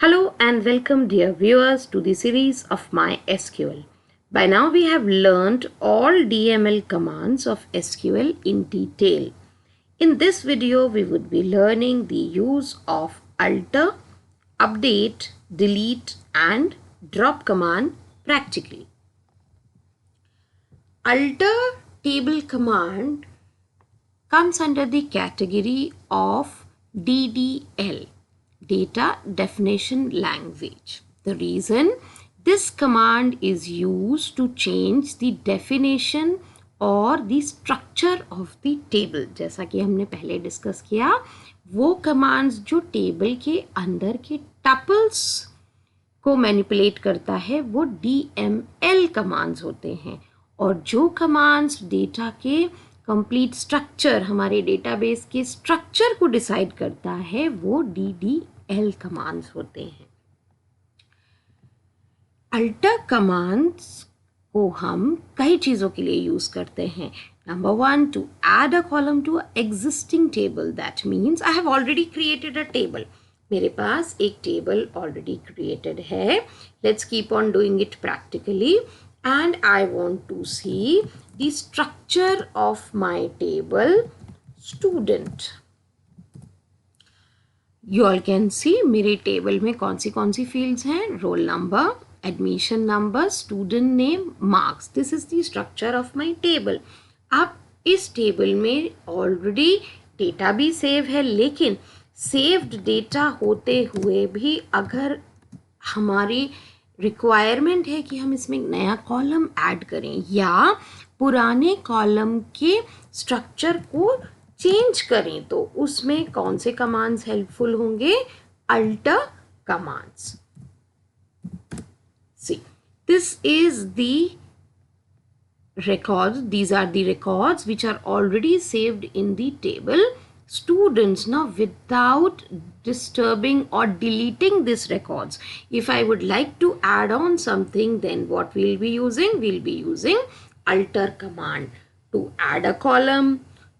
Hello and welcome dear viewers to the series of my SQL. By now we have learned all DML commands of SQL in detail. In this video we would be learning the use of alter, update, delete and drop command practically. Alter table command comes under the category of DDL. Data definition language. The reason this command is used to change the definition or the structure of the table. जैसा कि हमने पहले discuss किया, वो commands जो table के अंदर के टपल्स को मैनिपुलेट करता है वो DML कमांड्स होते हैं, और जो कमांड्स डेटा के कंप्लीट स्ट्रक्चर, हमारे डेटाबेस के स्ट्रक्चर को डिसाइड करता है वो DDL कमांड्स होते हैं. अल्टर कमांड्स को हम कई चीज़ों के लिए यूज़ करते हैं. Number 1, to add a column to existing table. That means I have already created a table. मेरे पास एक टेबल ऑलरेडी क्रिएटेड है. Let's keep on doing it practically. And I want to see the structure of my table student. You all can see मेरे table में कौन सी fields हैं. Roll number, admission number, student name, marks. This is the structure of my table. अब इस table में already data भी save है, लेकिन सेव्ड डेटा होते हुए भी अगर हमारी रिक्वायरमेंट है कि हम इसमें नया कॉलम ऐड करें या पुराने कॉलम के स्ट्रक्चर को चेंज करें, तो उसमें कौन से कमांड्स हेल्पफुल होंगे? Alter commands. See, this is the records. These are the records which are already saved in the table students. Now without disturbing or deleting these records, if I would like to add on something, then what we'll be using? We'll be using alter command to add a column,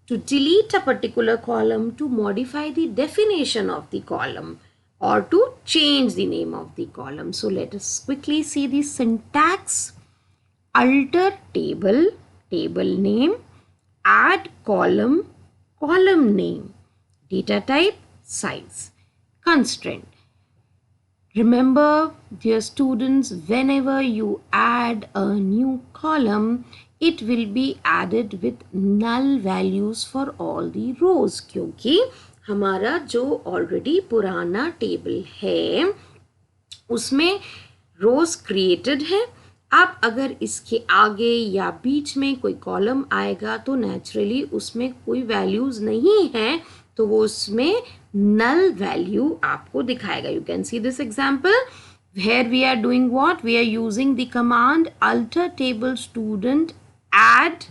to delete a particular column, to modify the definition of the column, or to change the name of the column. So let us quickly see the syntax. Alter table, table name, add column, column name, data type, size, constraint. Remember, dear students, whenever you add a new column, it will be added with null values for all the rows, क्योंकि हमारा जो already पुराना table है उसमें rows created है. अब अगर इसके आगे या बीच में कोई कॉलम आएगा तो नेचुरली उसमें कोई वैल्यूज नहीं है, तो वो उसमें नल वैल्यू आपको दिखाएगा. You can see this example where we are doing what? We are using the command alter table student add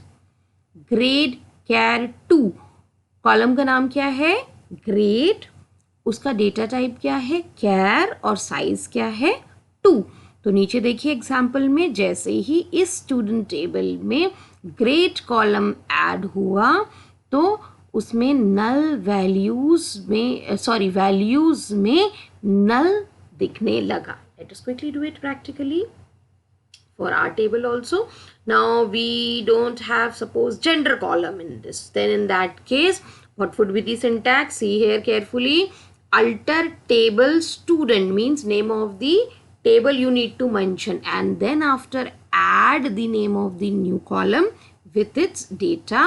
grade char 2. Column का नाम क्या है? ग्रेड. उसका डेटा टाइप क्या है? कैर. और साइज क्या है? 2. तो नीचे देखिए एग्जाम्पल में, जैसे ही इस स्टूडेंट टेबल में ग्रेड कॉलम ऐड हुआ तो उसमें नल वैल्यूज में नल दिखने लगा. Let us quickly do it practically for our table also. Now we don't have suppose gender column in this. Then in that case, what would be the syntax? See here carefully. Alter table student means name of the table you need to mention, and then after add the name of the new column with its data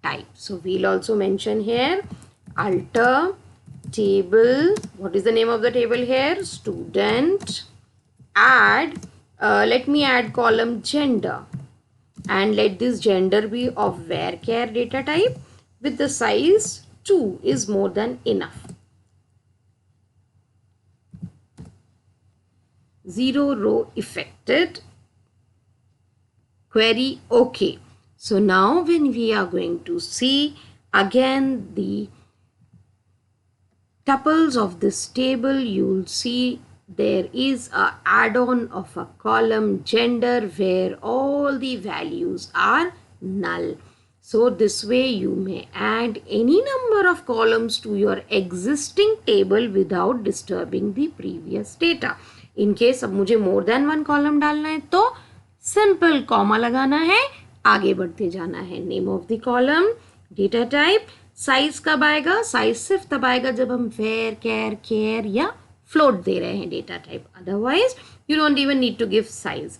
type. So we'll also mention here alter table. What is the name of the table here? Student. Add let me add column gender, and let this gender be of varchar data type with the size 2 is more than enough. 0 row affected. Query OK. So now when we are going to see again the tuples of this table, you will see there is a add-on of a column gender where all the values are null. So this way you may add any number of columns to your existing table without disturbing the previous data. In case अब मुझे more than one column डालना है तो simple comma लगाना है, आगे बढ़ते जाना है. Name of the column, data type, size कब आएगा? Size सिर्फ तब आएगा जब हम where, care या float दे रहे हैं data type. Otherwise you don't even need to give size.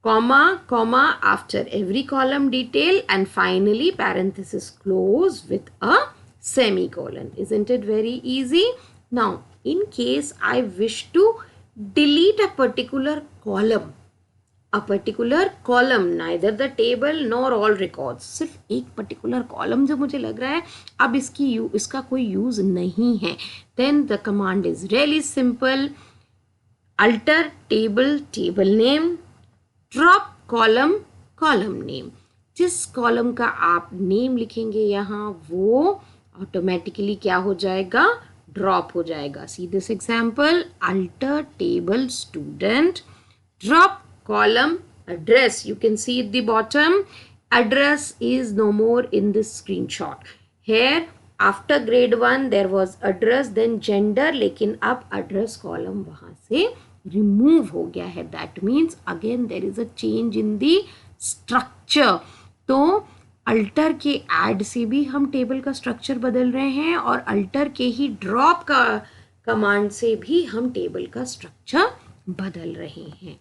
Comma after every column detail, and finally parenthesis close with a semicolon. Isn't it very easy? Now, in case I wish to delete a particular column, neither the table nor all records, सिर्फ एक particular column जो मुझे लग रहा है अब इसका कोई use नहीं है, then the command is really simple. Alter table name, drop column name. जिस कॉलम का आप नेम लिखेंगे यहाँ वो ऑटोमेटिकली क्या हो जाएगा? ड्रॉप हो जाएगा. सी this example, alter table student, drop column address. You can see at the bottom, address is no more in this screenshot. Here after grade 1 there was address, then gender, लेकिन अब address column वहाँ से remove हो गया है. That means again there is a change in the structure. तो alter के add से भी हम टेबल का स्ट्रक्चर बदल रहे हैं और अल्टर के ही ड्रॉप का कमांड से भी हम टेबल का स्ट्रक्चर बदल रहे हैं.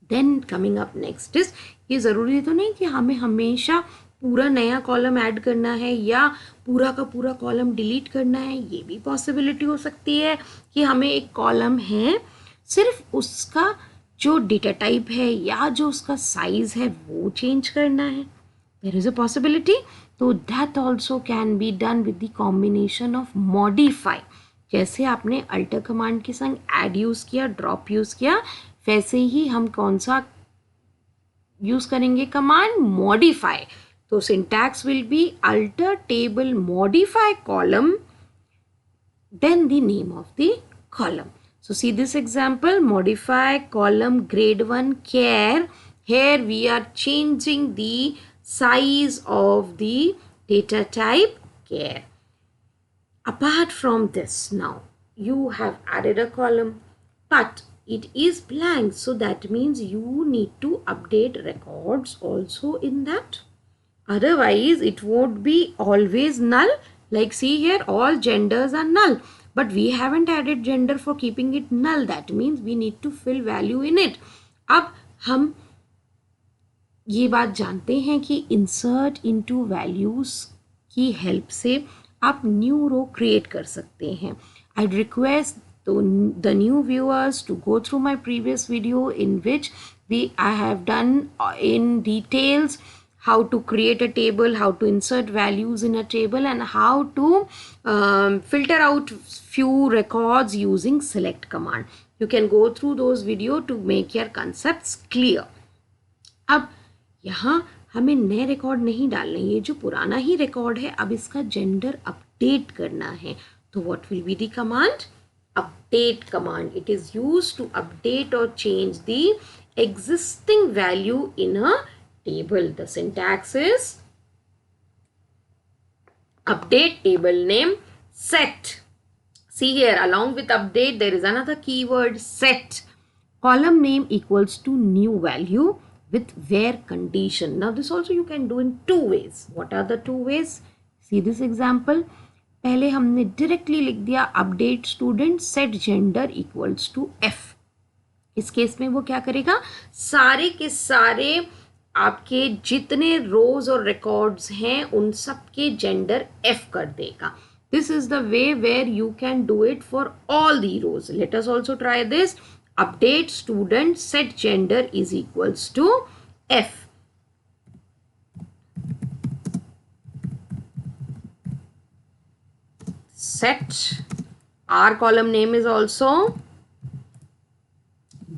Then coming up next is, ये ज़रूरी तो नहीं कि हमें हमेशा पूरा नया कॉलम ऐड करना है या पूरा का पूरा कॉलम डिलीट करना है. ये भी पॉसिबिलिटी हो सकती है कि हमें एक कॉलम है, सिर्फ उसका जो डेटा टाइप है या जो उसका साइज है वो चेंज करना है. There is a possibility. तो that also can be done with the combination of modify. जैसे आपने अल्टर कमांड के संग ऐड यूज़ किया, ड्रॉप यूज़ किया, वैसे ही हम कौन सा यूज़ करेंगे कमांड? मॉडिफाई. तो syntax will be alter table modify column then the name of the column. So see this example, modify column grade 1 care. Here we are changing the size of the data type care. Apart from this, now you have added a column, but it is blank. So that means you need to update records also in that. Otherwise, it won't be always null. Like see here, all genders are null. But we haven't added gender for keeping it null. That means we need to fill value in it. अब हम ये बात जानते हैं कि insert into values की help से आप new row create कर सकते हैं. I'd request the new viewers to go through my previous video in which I have done in details how to create a table, how to insert values in a table, and how to filter out few records using select command. You can go through those videos to make your concepts clear. अब यहाँ हमें नए record नहीं डालने, ये जो पुराना ही record है अब इसका जेंडर अपडेट करना है. तो what will be the command? Update command. It is used to update or change the existing value in a table. The syntax is update table name set. See here, along with update there is another keyword set. Column name equals to new value with where condition. Now this also you can do in two ways. What are the two ways? See this example. पहले हमने directly लिख दिया update student set gender equals to F. इस case में वो क्या करेगा? सारे के सारे आपके जितने रोज और रिकॉर्ड्स हैं उन सब के जेंडर F कर देगा. This is the way where you can do it for all the rows. Let us also try this. Update student set gender is equals to F. Set, our column name is also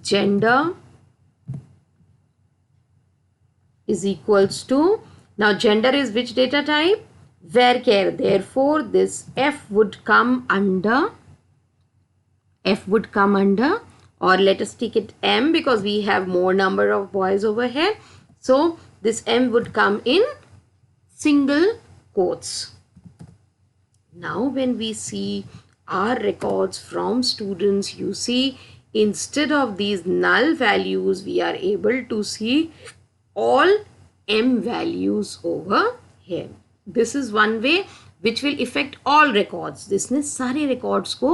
gender is equals to, now gender is which data type? Varchar. Therefore this F would come under, or let us take it M because we have more number of boys over here. So this M would come in single quotes. Now when we see our records from students, you see instead of these null values, we are able to see all m values over here. This is one way which will affect all records. जिसने सारे records को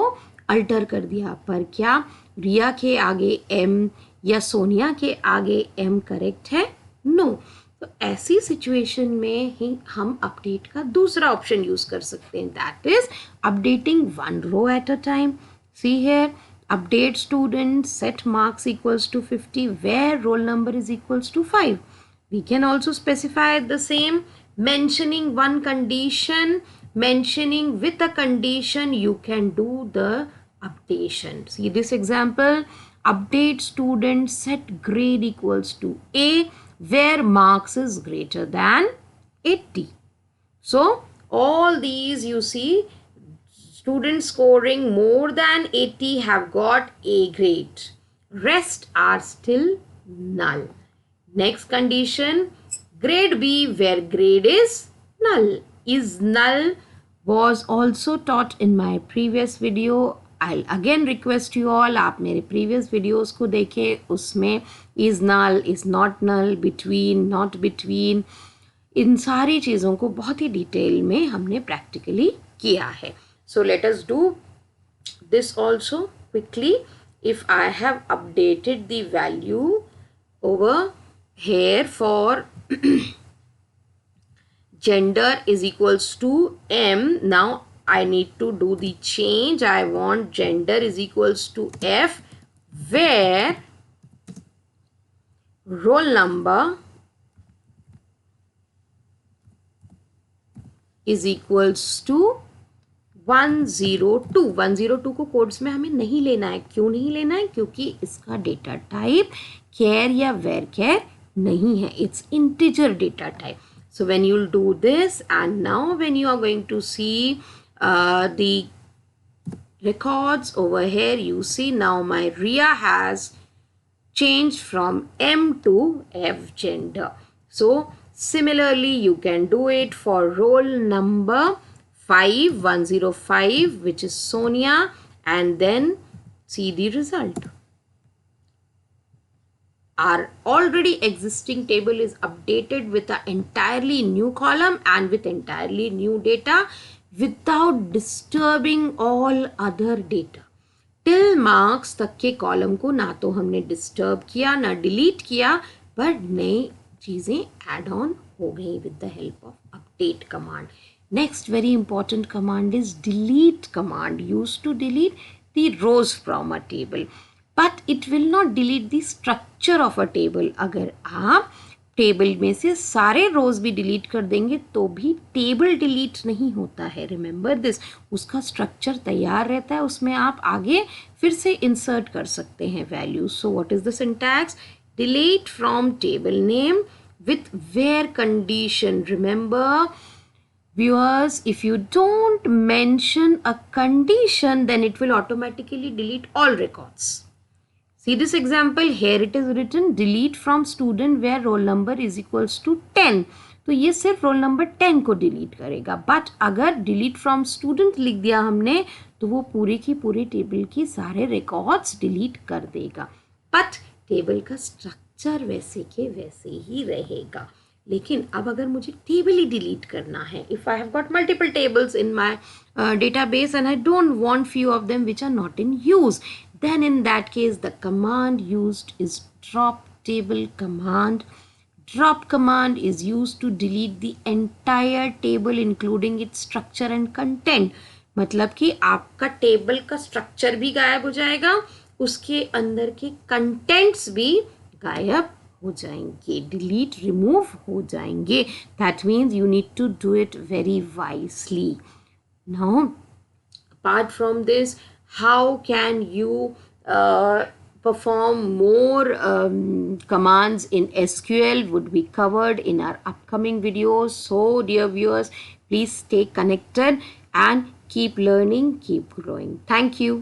alter कर दिया, पर क्या रिया के आगे m या सोनिया के आगे m correct है? No. तो ऐसी सिचुएशन में ही हम अपडेट का दूसरा ऑप्शन यूज कर सकते हैं, that is updating one row at a time. See here, update student set marks equals to 50 where roll number is equals to 5. We can also specify the same, mentioning one condition, mentioning with a condition, you can do the updation. See this example, update student set grade equals to A where marks is greater than 80. So all these you see students scoring more than 80 have got A grade. Rest are still null. Next condition, grade B where grade is null. Is null was also taught in my previous video. I'll again request you all, आप मेरे previous videos को देखें, उसमें is null, is not null, between, not between, इन सारी चीज़ों को बहुत ही detail में हमने practically किया है. So let us do this also quickly. If I have updated the value over here for gender is equals to M. Now I need to do the change. I want gender is equals to F where roll number is equals to 102. 102 को codes में हमें नहीं लेना है. क्यों नहीं लेना है? क्योंकि इसका डेटा टाइप कैर या वेर कैर नहीं है. It's integer data type. So when you'll do this, and now when you are going to see the records over here, you see now my Ria has changed from M to F gender. So similarly you can do it for roll number 105 which is Sonia, and then see the result. Our already existing table is updated with an entirely new column and with entirely new data without disturbing all other data. Till marks तक के column को ना तो हमने disturb किया ना delete किया, पर नई चीज़ें एड ऑन हो गई with the help of update command. Next very important command is delete command, used to delete the rows from a table. But it will not delete the structure of a table. अगर आप table में से सारे रोज भी delete कर देंगे तो भी टेबल डिलीट नहीं होता है. रिमेंबर दिस, उसका स्ट्रक्चर तैयार रहता है, उसमें आप आगे फिर से इंसर्ट कर सकते हैं values. So what is the syntax? Delete from table name with where condition. Remember viewers, if you don't mention a condition, then it will automatically delete all records. See this example, here it is written delete from student where roll number is equals to 10. तो ये सिर्फ roll number 10 को delete करेगा. But अगर delete from student लिख दिया हमने तो वो पूरी की पूरी टेबल की सारे रिकॉर्ड्स डिलीट कर देगा. बट टेबल का स्ट्रक्चर वैसे के वैसे ही रहेगा. लेकिन अब अगर मुझे टेबल ही डिलीट करना है, if I have got multiple tables in my database and I don't want few of them which are not in use, then in that case the command used is drop table command. Drop command is used to delete the entire table including its structure and content. मतलब कि आपका table का structure भी गायब हो जाएगा, उसके अंदर के कंटेंट्स भी गायब हो जाएंगे, डिलीट रिमूव हो जाएंगे. That means you need to do it very wisely. Now apart from this, how can you perform more commands in SQL would be covered in our upcoming videos. So dear viewers, please stay connected and keep learning, keep growing. Thank you.